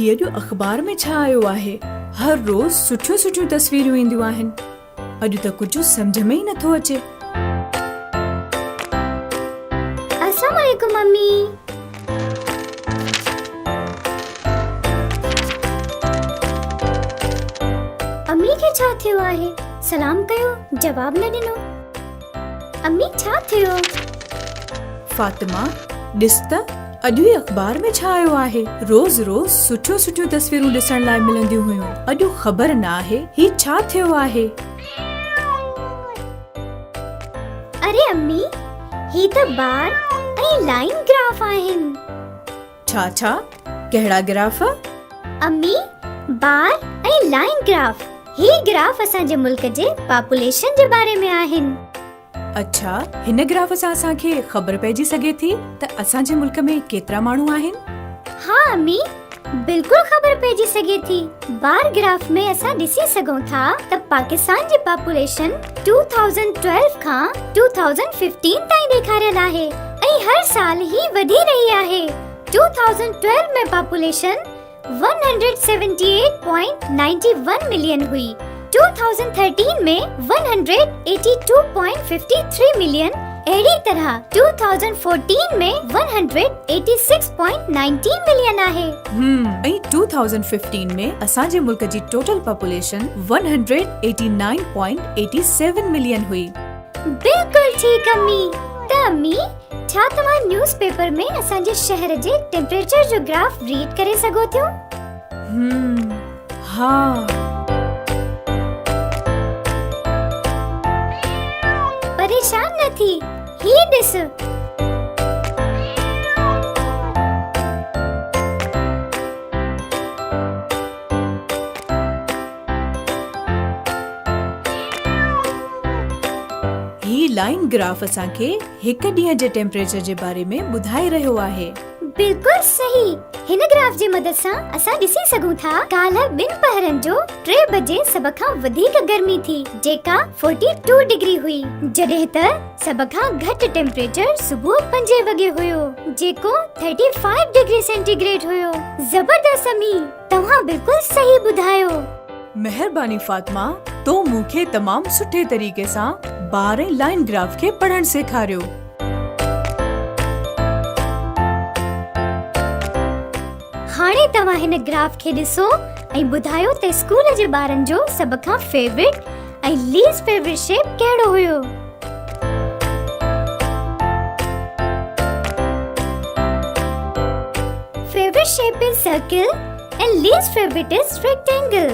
ही अॼु अख़बार में छा आयो आहे? हर रोज़ सुठियूं सुठियूं तस्वीरूं ईंदियूं आहिनि। अॼु त कुझु सम्झ में ई नथो अचे। अस्सलाम वालेकुम मम्मी। अम्मी खे छा थियो आहे? सलाम कयो, जवाब न ॾिनो। अम्मी छा थियो? फातिमा, ॾिस त अॼु ई अख़बार में छा आयो आहे। रोज़ रोज़ सुठियूं सुठियूं तस्वीरूं ॾिसण लाइ मिलंदियूं हुयूं। अॼु ख़बर न आहे ही छा थियो आहे। अरे अम्मी, ही त बार ऐं लाइन ग्राफ आहिनि। छा छा? कहिड़ा ग्राफ? अम्मी, बार ऐं लाइन ग्राफ। ही ग्राफ असांजे मुल्क जे पॉपुलेशन जे बारे में आहिनि। अच्छा, हिन ग्राफ सां असांखे ख़बर पइजी सघे थी त असांजे मुल्क में केतिरा माण्हू आहिनि? हाँ अम्मी, बिल्कुल ख़बर पइजी सघे थी। बार ग्राफ में असां ॾिसी सघूं था त पाकिस्तान जी पॉपुलेशन 2012 खां 2015 ताईं ॾेखारियल आहे ऐं हर साल ही वधी रही आहे। 2012 में पॉपुलेशन 178.91 मिलियन हुई। 2013 में 182.53 मिलियन। अहिड़ी तरह 2014 में 186.19 मिलियन आहे। ऐं 2015 में असांजे मुल्क जी टोटल पॉपुलेशन 189.87 मिलियन हुई। बिल्कुल ठीक अम्मी। त अम्मी, छा तव्हां न्यूज़पेपर में असांजे शहर जे टेम्परेचर जो ग्राफ रीड करे सघो थियो? हाँ। परेशान न थी, ही ॾिस। ही लाइन ग्राफ असांखे हिक ॾींहं जे टेम्परेचर जे बारे में ॿुधाए रहियो आहे। बिल्कुल सही। हिन ग्राफ जी मदद सां असां ॾिसी सघूं था काल्ह ॿिनि पहरनि जो 3 बजे सभ खां वधीक गर्मी थी, जेका 42 डिग्री हुई, जॾहिं त सभ खां घटि टेम्परेचर सुबुह 5 वॻे हुयो, जेको 35 डिग्री सेंटीग्रेड हुयो। ज़बरदस्त अम्मी, तव्हां बिल्कुल सही ॿुधायो। मेहरबानी फातिमा, तो मूंखे तमामु सुठे तरीक़े सां बार ऐं लाइन ग्राफ खे पढ़णु सेखारियो। हाणे तव्हां हिन ग्राफ खे ॾिसो ऐं ॿुधायो त स्कूल जे ॿारनि जो सभ खां फेवरेट ऐं लीस्ट फेवरेट शेप कहिड़ो हुयो? Favourite shape is circle and least favorite is rectangle.